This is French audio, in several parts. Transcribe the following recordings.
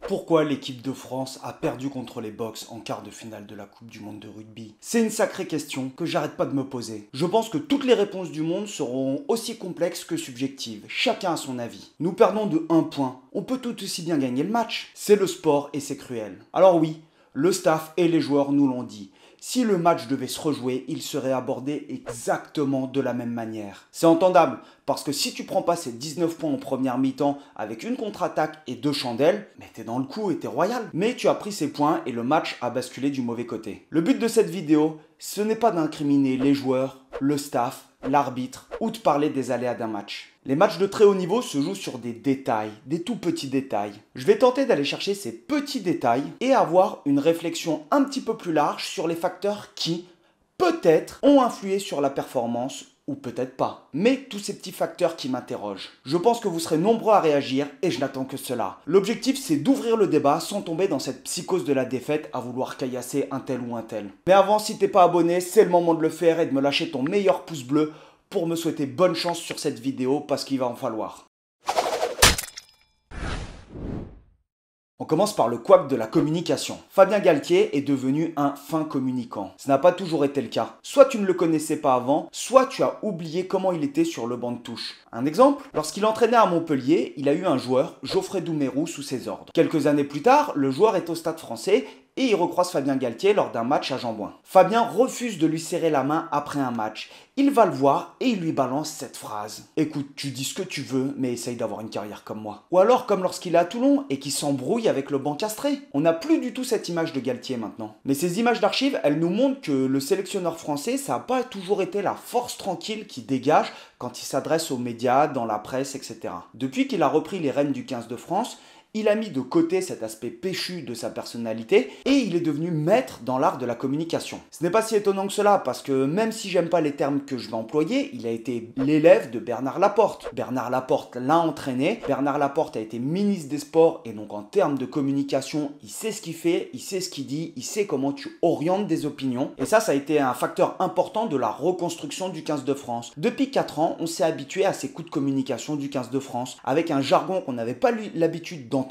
Pourquoi l'équipe de France a perdu contre les Box en quart de finale de la Coupe du Monde de rugby? C'est une sacrée question que j'arrête pas de me poser. Je pense que toutes les réponses du monde seront aussi complexes que subjectives. Chacun a son avis. Nous perdons de 1 point. On peut tout aussi bien gagner le match. C'est le sport et c'est cruel. Alors oui, le staff et les joueurs nous l'ont dit. Si le match devait se rejouer, il serait abordé exactement de la même manière. C'est entendable, parce que si tu prends pas ces 19 points en première mi-temps avec une contre-attaque et 2 chandelles, mais t'es dans le coup et t'es royal. Mais tu as pris ces points et le match a basculé du mauvais côté. Le but de cette vidéo, ce n'est pas d'incriminer les joueurs, le staff, l'arbitre ou de parler des aléas d'un match. Les matchs de très haut niveau se jouent sur des détails, des tout petits détails. Je vais tenter d'aller chercher ces petits détails et avoir une réflexion un petit peu plus large sur les facteurs qui, peut-être, ont influé sur la performance ou peut-être pas. Mais tous ces petits facteurs qui m'interrogent. Je pense que vous serez nombreux à réagir et je n'attends que cela. L'objectif, c'est d'ouvrir le débat sans tomber dans cette psychose de la défaite à vouloir caillasser un tel ou un tel. Mais avant, si t'es pas abonné, c'est le moment de le faire et de me lâcher ton meilleur pouce bleu pour me souhaiter bonne chance sur cette vidéo parce qu'il va en falloir. On commence par le couac de la communication. Fabien Galtier est devenu un fin communicant. Ce n'a pas toujours été le cas. Soit tu ne le connaissais pas avant, soit tu as oublié comment il était sur le banc de touche. Un exemple, lorsqu'il entraînait à Montpellier, il a eu un joueur, Geoffrey Doumerou, sous ses ordres. Quelques années plus tard, le joueur est au Stade Français et il recroise Fabien Galtier lors d'un match à Jeanbouin. Fabien refuse de lui serrer la main après un match. Il va le voir et il lui balance cette phrase. Écoute, tu dis ce que tu veux, mais essaye d'avoir une carrière comme moi. Ou alors comme lorsqu'il est à Toulon et qu'il s'embrouille avec le banc castré. On n'a plus du tout cette image de Galtier maintenant. Mais ces images d'archives, elles nous montrent que le sélectionneur français, ça n'a pas toujours été la force tranquille qui dégage quand il s'adresse aux médias, dans la presse, etc. Depuis qu'il a repris les rênes du 15 de France, il a mis de côté cet aspect péchu de sa personnalité et il est devenu maître dans l'art de la communication. Ce n'est pas si étonnant que cela parce que même si j'aime pas les termes que je vais employer, il a été l'élève de Bernard Laporte. Bernard Laporte l'a entraîné, Bernard Laporte a été ministre des Sports et donc en termes de communication, il sait ce qu'il fait, il sait ce qu'il dit, il sait comment tu orientes des opinions et ça a été un facteur important de la reconstruction du 15 de France. Depuis 4 ans, on s'est habitué à ces coups de communication du 15 de France avec un jargon qu'on n'avait pas l'habitude d'entendre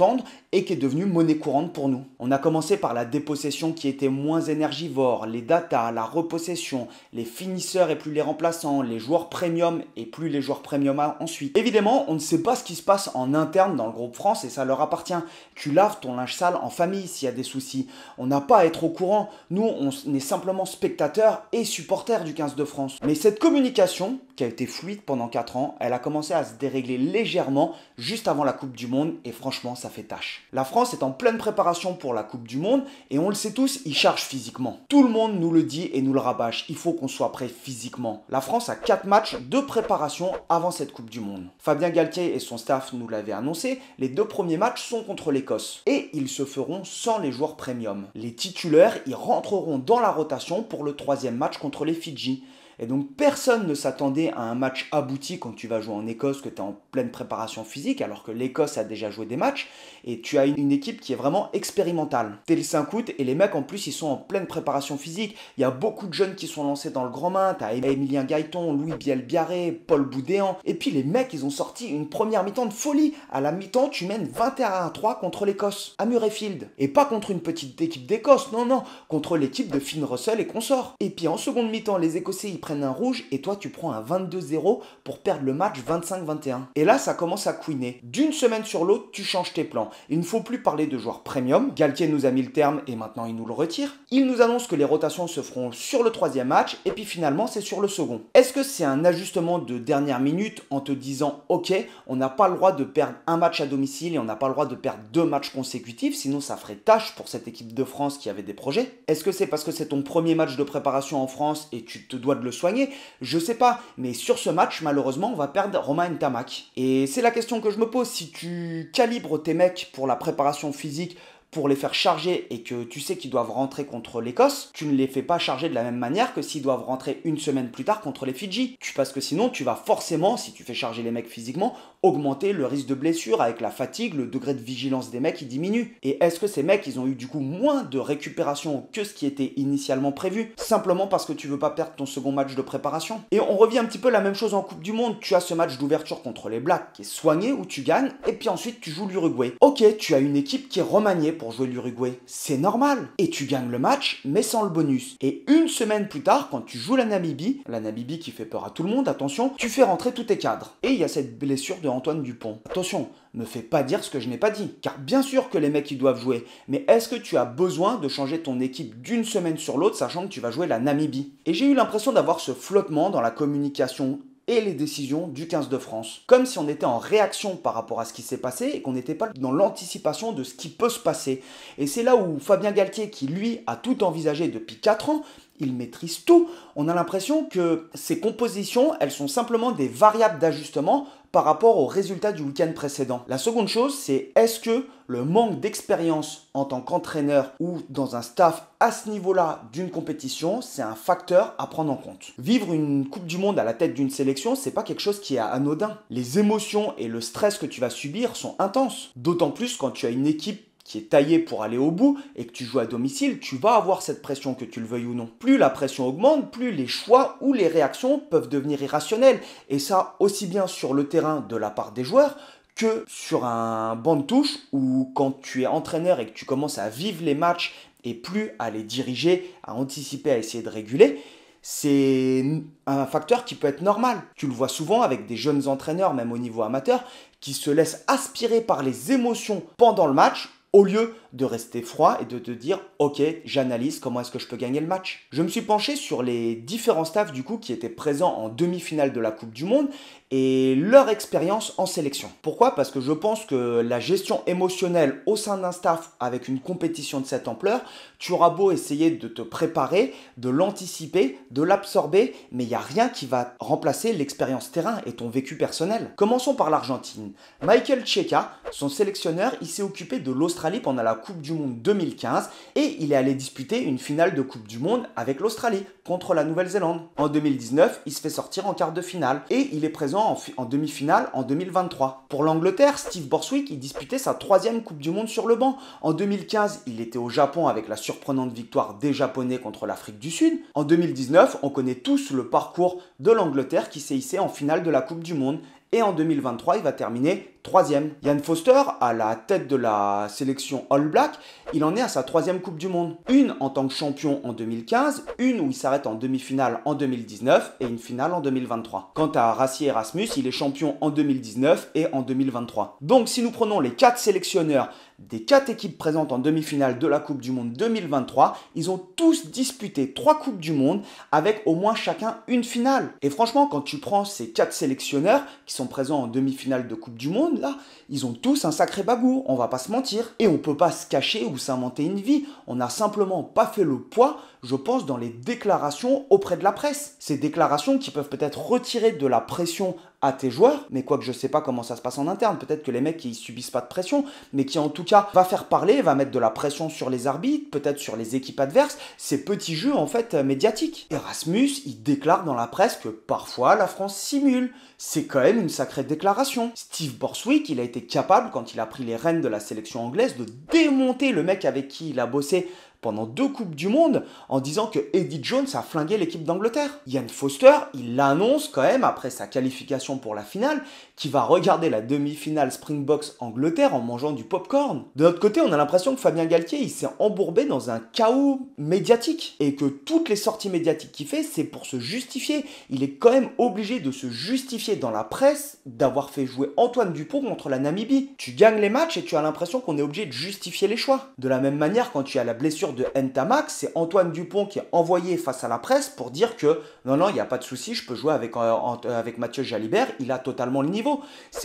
et qui est devenu monnaie courante pour nous. On a commencé par la dépossession qui était moins énergivore, les datas, la repossession, les finisseurs et plus les remplaçants, les joueurs premium et plus les joueurs premium ensuite. Évidemment, on ne sait pas ce qui se passe en interne dans le groupe France et ça leur appartient. Tu laves ton linge sale en famille s'il y a des soucis. On n'a pas à être au courant. Nous, on est simplement spectateurs et supporters du 15 de France. Mais cette communication, qui a été fluide pendant 4 ans, elle a commencé à se dérégler légèrement juste avant la Coupe du Monde et franchement, ça fait tâche. La France est en pleine préparation pour la Coupe du Monde et on le sait tous, il charge physiquement. Tout le monde nous le dit et nous le rabâche, il faut qu'on soit prêt physiquement. La France a 4 matchs de préparation avant cette Coupe du Monde. Fabien Galtier et son staff nous l'avaient annoncé, les 2 premiers matchs sont contre l'Écosse et ils se feront sans les joueurs premium. Les titulaires y rentreront dans la rotation pour le 3e match contre les Fidji. Et donc personne ne s'attendait à un match abouti quand tu vas jouer en Écosse, que tu es en pleine préparation physique, alors que l'Écosse a déjà joué des matchs, et tu as une équipe qui est vraiment expérimentale. T'es le 5 août, et les mecs en plus ils sont en pleine préparation physique, il y a beaucoup de jeunes qui sont lancés dans le grand main, t'as Emilien Gaëton, Louis Biel-Biarré, Paul Boudéan, et puis les mecs ils ont sorti une première mi-temps de folie. À la mi-temps tu mènes 21-3 contre l'Écosse, à Murrayfield, et pas contre une petite équipe d'Écosse, non, contre l'équipe de Finn Russell et consorts. Et puis en seconde mi-temps les Écossais ils prennent un rouge et toi tu prends un 22-0 pour perdre le match 25-21. Et là ça commence à couiner. D'une semaine sur l'autre tu changes tes plans. Il ne faut plus parler de joueurs premium. Galtier nous a mis le terme et maintenant il nous le retire. Il nous annonce que les rotations se feront sur le 3e match et puis finalement c'est sur le second. Est-ce que c'est un ajustement de dernière minute en te disant ok, on n'a pas le droit de perdre un match à domicile et on n'a pas le droit de perdre 2 matchs consécutifs, sinon ça ferait tâche pour cette équipe de France qui avait des projets? Est-ce que c'est parce que c'est ton premier match de préparation en France et tu te dois de le soigner? Je sais pas, mais sur ce match, malheureusement, on va perdre Romain Ntamak. Et c'est la question que je me pose. Si tu calibres tes mecs pour la préparation physique, pour les faire charger et que tu sais qu'ils doivent rentrer contre l'Écosse, tu ne les fais pas charger de la même manière que s'ils doivent rentrer une semaine plus tard contre les Fidji. Parce que sinon, tu vas forcément, si tu fais charger les mecs physiquement, augmenter le risque de blessure avec la fatigue, le degré de vigilance des mecs qui diminue. Et est-ce que ces mecs, ils ont eu du coup moins de récupération que ce qui était initialement prévu, simplement parce que tu veux pas perdre ton second match de préparation? Et on revient un petit peu la même chose en Coupe du Monde. Tu as ce match d'ouverture contre les Blacks qui est soigné où tu gagnes, et puis ensuite tu joues l'Uruguay. Ok, tu as une équipe qui est remaniée pour jouer l'Uruguay, c'est normal. Et tu gagnes le match, mais sans le bonus. Et une semaine plus tard, quand tu joues la Namibie qui fait peur à tout le monde, attention, tu fais rentrer tous tes cadres. Et il y a cette blessure de Antoine Dupont. Attention, me fais pas dire ce que je n'ai pas dit. Car bien sûr que les mecs ils doivent jouer, mais est-ce que tu as besoin de changer ton équipe d'une semaine sur l'autre, sachant que tu vas jouer la Namibie? Et j'ai eu l'impression d'avoir ce flottement dans la communication et les décisions du 15 de France. Comme si on était en réaction par rapport à ce qui s'est passé et qu'on n'était pas dans l'anticipation de ce qui peut se passer. Et c'est là où Fabien Galtier, qui lui a tout envisagé depuis 4 ans, il maîtrise tout. On a l'impression que ces compositions, elles sont simplement des variables d'ajustement par rapport aux résultats du week-end précédent. La seconde chose, c'est est-ce que le manque d'expérience en tant qu'entraîneur ou dans un staff à ce niveau-là d'une compétition, c'est un facteur à prendre en compte. Vivre une Coupe du Monde à la tête d'une sélection, c'est pas quelque chose qui est anodin. Les émotions et le stress que tu vas subir sont intenses. D'autant plus quand tu as une équipe qui est taillé pour aller au bout et que tu joues à domicile, tu vas avoir cette pression, que tu le veuilles ou non. Plus la pression augmente, plus les choix ou les réactions peuvent devenir irrationnels. Et ça, aussi bien sur le terrain de la part des joueurs que sur un banc de touche où quand tu es entraîneur et que tu commences à vivre les matchs et plus à les diriger, à anticiper, à essayer de réguler, c'est un facteur qui peut être normal. Tu le vois souvent avec des jeunes entraîneurs, même au niveau amateur, qui se laissent aspirer par les émotions pendant le match, au lieu de rester froid et de te dire « Ok, j'analyse comment est-ce que je peux gagner le match ». Je me suis penché sur les différents staffs du coup qui étaient présents en demi-finale de la Coupe du Monde et leur expérience en sélection. Pourquoi? Parce que je pense que la gestion émotionnelle au sein d'un staff avec une compétition de cette ampleur, tu auras beau essayer de te préparer, de l'anticiper, de l'absorber, mais il n'y a rien qui va remplacer l'expérience terrain et ton vécu personnel. Commençons par l'Argentine. Michael Cheika, son sélectionneur, il s'est occupé de l'Australie pendant la Coupe du Monde 2015 et il est allé disputer une finale de Coupe du Monde avec l'Australie contre la Nouvelle-Zélande. En 2019, il se fait sortir en quart de finale et il est présent en demi-finale en 2023. Pour l'Angleterre, Steve Borswick, il disputait sa 3e Coupe du Monde sur le banc. En 2015, il était au Japon avec la surprenante victoire des Japonais contre l'Afrique du Sud. En 2019, on connaît tous le parcours de l'Angleterre qui s'est hissé en finale de la Coupe du Monde. Et en 2023, il va terminer 3e. Ian Foster, à la tête de la sélection All Black, il en est à sa 3e Coupe du Monde. Une en tant que champion en 2015, une où il s'arrête en demi-finale en 2019 et une finale en 2023. Quant à Rassi Erasmus, il est champion en 2019 et en 2023. Donc si nous prenons les 4 sélectionneurs des 4 équipes présentes en demi-finale de la Coupe du Monde 2023, ils ont tous disputé 3 Coupes du Monde avec au moins chacun une finale. Et franchement, quand tu prends ces 4 sélectionneurs qui sont présents en demi-finale de Coupe du Monde, là, ils ont tous un sacré bagout, on va pas se mentir. Et on peut pas se cacher ou s'inventer une vie. On n'a simplement pas fait le poids, je pense, dans les déclarations auprès de la presse. Ces déclarations qui peuvent peut-être retirer de la pression à tes joueurs, mais quoique je sais pas comment ça se passe en interne, peut-être que les mecs qui subissent pas de pression, mais qui en tout cas va faire parler, va mettre de la pression sur les arbitres, peut-être sur les équipes adverses, ces petits jeux en fait médiatiques. Erasmus, il déclare dans la presse que parfois la France simule. C'est quand même une sacrée déclaration. Steve Borswick, il a été capable, quand il a pris les rênes de la sélection anglaise, de démonter le mec avec qui il a bossé pendant 2 Coupes du Monde en disant que Eddie Jones a flingué l'équipe d'Angleterre. Ian Foster, il annonce quand même, après sa qualification pour la finale, qu'il va regarder la demi-finale Springboks Angleterre en mangeant du popcorn. De notre côté, on a l'impression que Fabien Galtier, il s'est embourbé dans un chaos médiatique et que toutes les sorties médiatiques qu'il fait, c'est pour se justifier. Il est quand même obligé de se justifier dans la presse d'avoir fait jouer Antoine Dupont contre la Namibie. Tu gagnes les matchs et tu as l'impression qu'on est obligé de justifier les choix. De la même manière, quand tu as la blessure de Ntamak, c'est Antoine Dupont qui est envoyé face à la presse pour dire que non, il n'y a pas de souci, je peux jouer avec Mathieu Jalibert, il a totalement le niveau.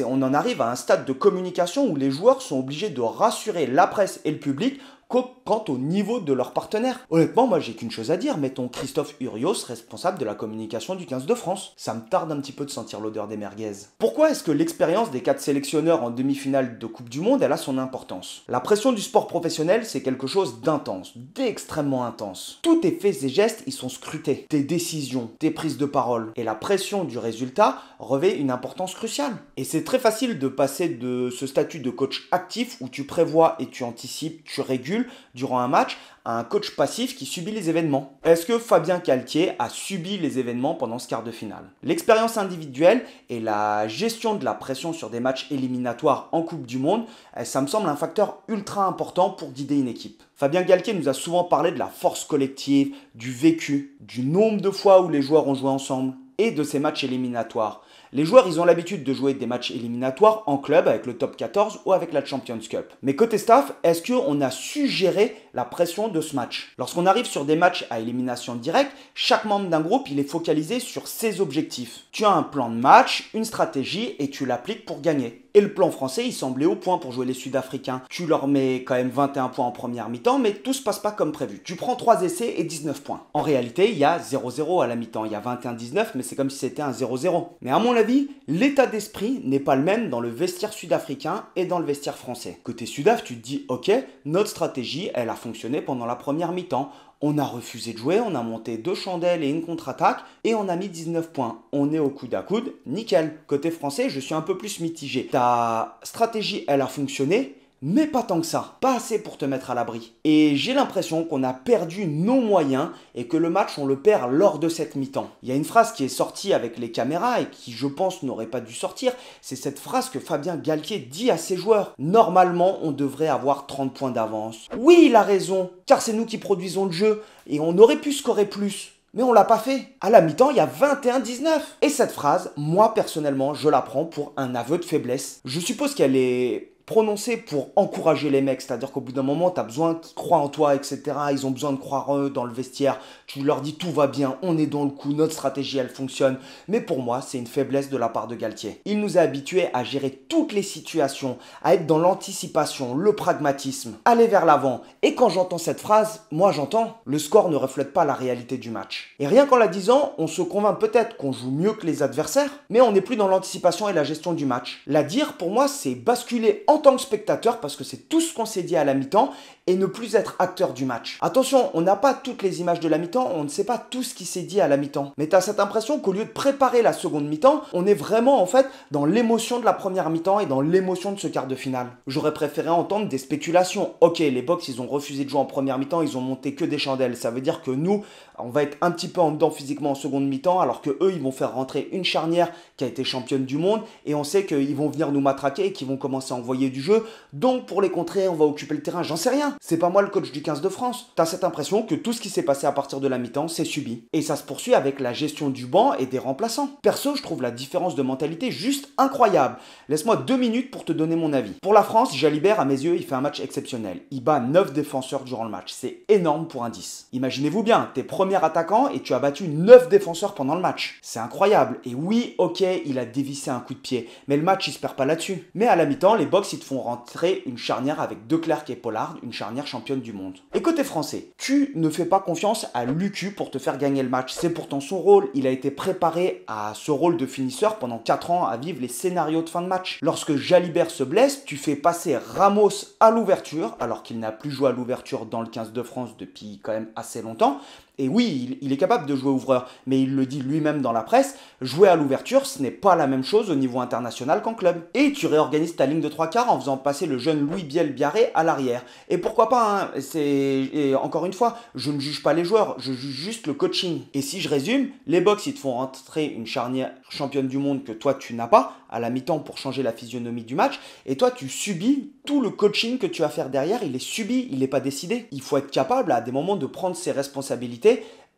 On en arrive à un stade de communication où les joueurs sont obligés de rassurer la presse et le public quant au niveau de leurs partenaires. Honnêtement, moi j'ai qu'une chose à dire, mettons Christophe Urios responsable de la communication du 15 de France. Ça me tarde un petit peu de sentir l'odeur des merguez. Pourquoi est-ce que l'expérience des 4 sélectionneurs en demi-finale de Coupe du Monde, elle a son importance? La pression du sport professionnel, c'est quelque chose d'intense, d'extrêmement intense. Tous tes faits et gestes, ils sont scrutés. Tes décisions, tes prises de parole. Et la pression du résultat revêt une importance cruciale. Et c'est très facile de passer de ce statut de coach actif où tu prévois et tu anticipes, tu régules durant un match, à un coach passif qui subit les événements. Est-ce que Fabien Galtier a subi les événements pendant ce quart de finale? L'expérience individuelle et la gestion de la pression sur des matchs éliminatoires en Coupe du Monde, ça me semble un facteur ultra important pour guider une équipe. Fabien Galtier nous a souvent parlé de la force collective, du vécu, du nombre de fois où les joueurs ont joué ensemble et de ces matchs éliminatoires. Les joueurs, ils ont l'habitude de jouer des matchs éliminatoires en club avec le top 14 ou avec la Champions Cup. Mais côté staff, est-ce qu'on a su gérer la pression de ce match? Lorsqu'on arrive sur des matchs à élimination directe, chaque membre d'un groupe, il est focalisé sur ses objectifs. Tu as un plan de match, une stratégie et tu l'appliques pour gagner. Et le plan français, il semblait au point pour jouer les Sud-Africains. Tu leur mets quand même 21 points en première mi-temps, mais tout se passe pas comme prévu. Tu prends 3 essais et 19 points. En réalité, il y a 0-0 à la mi-temps. Il y a 21-19, mais c'est comme si c'était un 0-0. Mais à mon avis, l'état d'esprit n'est pas le même dans le vestiaire sud-africain et dans le vestiaire français. Côté Sudaf, tu te dis, ok, notre stratégie, elle a fonctionné pendant la première mi-temps. On a refusé de jouer, on a monté 2 chandelles et une contre-attaque et on a mis 19 points. On est au coude à coude, nickel. Côté français, je suis un peu plus mitigé. Ta stratégie, elle a fonctionné, mais pas tant que ça. Pas assez pour te mettre à l'abri. Et j'ai l'impression qu'on a perdu nos moyens et que le match, on le perd lors de cette mi-temps. Il y a une phrase qui est sortie avec les caméras et qui, je pense, n'aurait pas dû sortir. C'est cette phrase que Fabien Galtier dit à ses joueurs. Normalement, on devrait avoir 30 points d'avance. Oui, il a raison, car c'est nous qui produisons le jeu et on aurait pu scorer plus. Mais on l'a pas fait. À la mi-temps, il y a 21-19. Et cette phrase, moi personnellement, je la prends pour un aveu de faiblesse. Je suppose qu'elle est prononcée pour encourager les mecs, c'est-à-dire qu'au bout d'un moment, tu as besoin qu'ils croient en toi, etc. Ils ont besoin de croire en eux dans le vestiaire. Tu leur dis tout va bien, on est dans le coup, notre stratégie, elle fonctionne. Mais pour moi, c'est une faiblesse de la part de Galtier. Il nous a habitués à gérer toutes les situations, à être dans l'anticipation, le pragmatisme, aller vers l'avant. Et quand j'entends cette phrase, moi j'entends, le score ne reflète pas la réalité du match. Et rien qu'en la disant, on se convainc peut-être qu'on joue mieux que les adversaires, mais on n'est plus dans l'anticipation et la gestion du match. La dire, pour moi, c'est basculer en tant que spectateur, parce que c'est tout ce qu'on s'est dit à la mi-temps, et ne plus être acteur du match. Attention, on n'a pas toutes les images de la mi-temps, on ne sait pas tout ce qui s'est dit à la mi-temps. Mais tu as cette impression qu'au lieu de préparer la seconde mi-temps, on est vraiment en fait dans l'émotion de la première mi-temps et dans l'émotion de ce quart de finale. J'aurais préféré entendre des spéculations. Ok, les Box, ils ont refusé de jouer en première mi-temps, ils ont monté que des chandelles. Ça veut dire que nous, on va être un petit peu en dedans physiquement en seconde mi-temps, alors que eux, ils vont faire rentrer une charnière qui a été championne du monde, et on sait qu'ils vont venir nous matraquer et qu'ils vont commencer à envoyer du jeu. Donc pour les contrer, on va occuper le terrain. J'en sais rien. C'est pas moi le coach du 15 de France. T'as cette impression que tout ce qui s'est passé à partir de la mi-temps, c'est subi. Et ça se poursuit avec la gestion du banc et des remplaçants. Perso, je trouve la différence de mentalité juste incroyable. Laisse-moi 2 minutes pour te donner mon avis. Pour la France, Jalibert, à mes yeux, il fait un match exceptionnel. Il bat 9 défenseurs durant le match. C'est énorme pour un 10. Imaginez-vous bien, t'es premier attaquant et tu as battu 9 défenseurs pendant le match. C'est incroyable. Et oui, ok, il a dévissé un coup de pied. Mais le match, il se perd pas là-dessus. Mais à la mi-temps, les Box, ils te font rentrer une charnière avec De Klerk et Pollard, une charnière championne du monde. Et côté français, tu ne fais pas confiance à Lucu pour te faire gagner le match. C'est pourtant son rôle. Il a été préparé à ce rôle de finisseur pendant 4 ans à vivre les scénarios de fin de match. Lorsque Jalibert se blesse, tu fais passer Ramos à l'ouverture, alors qu'il n'a plus joué à l'ouverture dans le 15 de France depuis quand même assez longtemps. Et oui, il est capable de jouer ouvreur, mais il le dit lui-même dans la presse, jouer à l'ouverture, ce n'est pas la même chose au niveau international qu'en club. Et tu réorganises ta ligne de 3/4 en faisant passer le jeune Louis Biel-Biarré à l'arrière. Et pourquoi pas, hein, et encore une fois, je ne juge pas les joueurs, je juge juste le coaching. Et si je résume, les Box, ils te font rentrer une charnière championne du monde que toi tu n'as pas, à la mi-temps pour changer la physionomie du match, et toi tu subis tout le coaching que tu vas faire derrière, il est subi, il n'est pas décidé. Il faut être capable à des moments de prendre ses responsabilités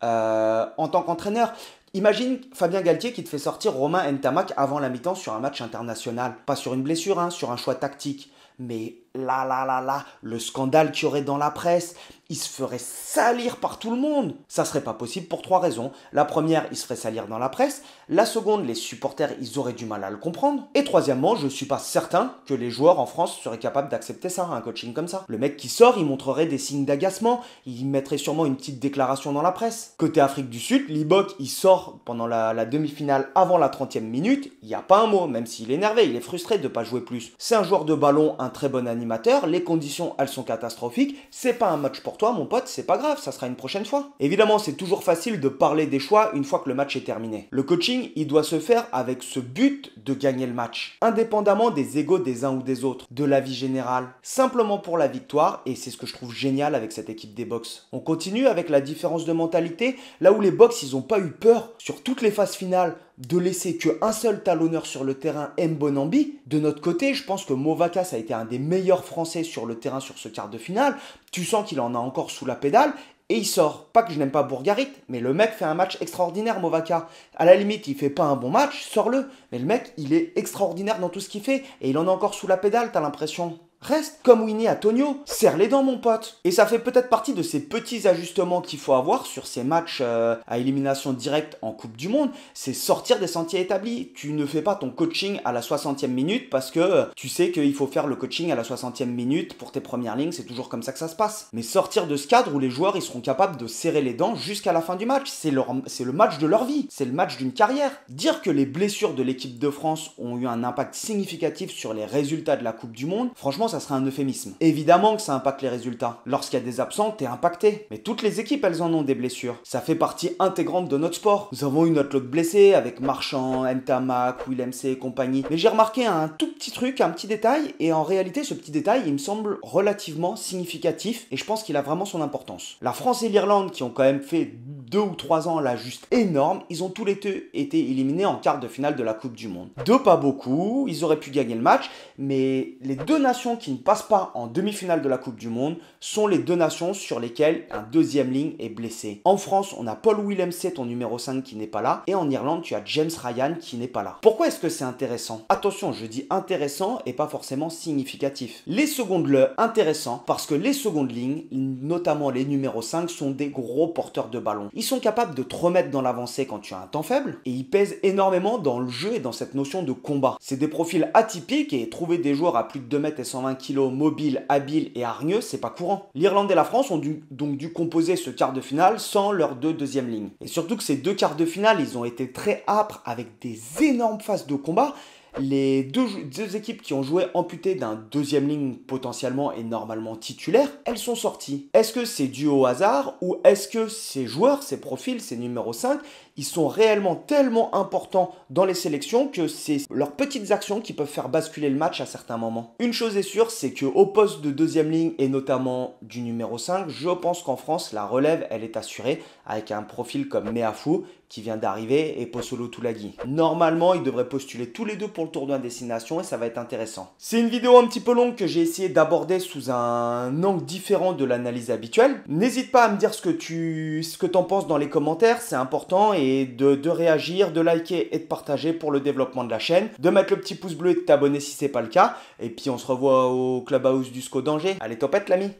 en tant qu'entraîneur. Imagine Fabien Galtier qui te fait sortir Romain Ntamak avant la mi-temps sur un match international. Pas sur une blessure, hein, sur un choix tactique. Mais là, le scandale qu'il y aurait dans la presse, il se ferait salir par tout le monde. Ça serait pas possible pour 3 raisons. La première, il se ferait salir dans la presse. La seconde, les supporters, ils auraient du mal à le comprendre. Et troisièmement, je suis pas certain que les joueurs en France seraient capables d'accepter ça, un coaching comme ça. Le mec qui sort, il montrerait des signes d'agacement, il mettrait sûrement une petite déclaration dans la presse. Côté Afrique du Sud, Libok, il sort pendant la demi-finale avant la 30e minute, il n'y a pas un mot, même s'il est énervé, il est frustré de pas jouer plus. C'est un joueur de ballon, un très bon animateur, les conditions, elles sont catastrophiques, c'est pas un match pour toi mon pote, c'est pas grave, ça sera une prochaine fois. Évidemment, c'est toujours facile de parler des choix une fois que le match est terminé. Le coaching, il doit se faire avec ce but de gagner le match, indépendamment des égos des uns ou des autres, de la vie générale, simplement pour la victoire, et c'est ce que je trouve génial avec cette équipe des Box. On continue avec la différence de mentalité, là où les Box, ils ont pas eu peur sur toutes les phases finales de laisser qu'un seul talonneur sur le terrain, Mbonambi. De notre côté, je pense que Movaca, ça a été un des meilleurs Français sur le terrain sur ce quart de finale. Tu sens qu'il en a encore sous la pédale. Et il sort. Pas que je n'aime pas Bourgarit, mais le mec fait un match extraordinaire, Movaca. À la limite, il fait pas un bon match, sors-le. Mais le mec, il est extraordinaire dans tout ce qu'il fait. Et il en a encore sous la pédale, t'as l'impression. Reste comme Winnie Antonio, serre les dents mon pote. Et ça fait peut-être partie de ces petits ajustements qu'il faut avoir sur ces matchs à élimination directe en Coupe du Monde, c'est sortir des sentiers établis. Tu ne fais pas ton coaching à la 60e minute parce que tu sais qu'il faut faire le coaching à la 60e minute pour tes premières lignes, c'est toujours comme ça que ça se passe. Mais sortir de ce cadre où les joueurs ils seront capables de serrer les dents jusqu'à la fin du match, c'est le match de leur vie, c'est le match d'une carrière. Dire que les blessures de l'équipe de France ont eu un impact significatif sur les résultats de la Coupe du Monde, franchement ça serait un euphémisme. Évidemment que ça impacte les résultats. Lorsqu'il y a des absents, t'es impacté. Mais toutes les équipes, elles en ont des blessures. Ça fait partie intégrante de notre sport. Nous avons eu notre lot de blessés avec Marchand, Ntamak, Willem C et compagnie. Mais j'ai remarqué un tout petit truc, un petit détail, et en réalité, ce petit détail, il me semble relativement significatif, et je pense qu'il a vraiment son importance. La France et l'Irlande, qui ont quand même fait 2 ou 3 ans là juste énormes, ils ont tous les deux été éliminés en quart de finale de la Coupe du Monde. Deux, pas beaucoup, ils auraient pu gagner le match, mais les deux nations qui ne passent pas en demi-finale de la Coupe du Monde sont les deux nations sur lesquelles un deuxième ligne est blessé. En France, on a Paul Willemse, ton numéro 5 qui n'est pas là, et en Irlande, tu as James Ryan qui n'est pas là. Pourquoi est-ce que c'est intéressant? Attention, je dis intéressant et pas forcément significatif. Les secondes intéressant parce que les secondes lignes, notamment les numéros 5, sont des gros porteurs de ballon. Ils sont capables de te remettre dans l'avancée quand tu as un temps faible et ils pèsent énormément dans le jeu et dans cette notion de combat. C'est des profils atypiques et trouver des joueurs à plus de 2 mètres et 120 kg mobiles, habiles et hargneux, c'est pas courant. L'Irlande et la France ont donc dû composer ce quart de finale sans leurs deux deuxièmes lignes. Et surtout que ces deux quarts de finale, ils ont été très âpres avec des énormes phases de combat. Les deux équipes qui ont joué amputées d'un deuxième ligne potentiellement et normalement titulaire, elles sont sorties. Est-ce que c'est dû au hasard ou est-ce que ces joueurs, ces profils, ces numéros 5, ils sont réellement tellement importants dans les sélections que c'est leurs petites actions qui peuvent faire basculer le match à certains moments. Une chose est sûre, c'est qu'au poste de deuxième ligne et notamment du numéro 5, je pense qu'en France, la relève, elle est assurée avec un profil comme Meafou qui vient d'arriver et Posolo Toulagi. Normalement, ils devraient postuler tous les deux pour le tournoi destination et ça va être intéressant. C'est une vidéo un petit peu longue que j'ai essayé d'aborder sous un angle différent de l'analyse habituelle. N'hésite pas à me dire ce que t'en penses dans les commentaires, c'est important, et de réagir, de liker et de partager pour le développement de la chaîne, de mettre le petit pouce bleu et de t'abonner si c'est pas le cas. Et puis on se revoit au Clubhouse du SCO d'Angers. Allez, topette l'ami!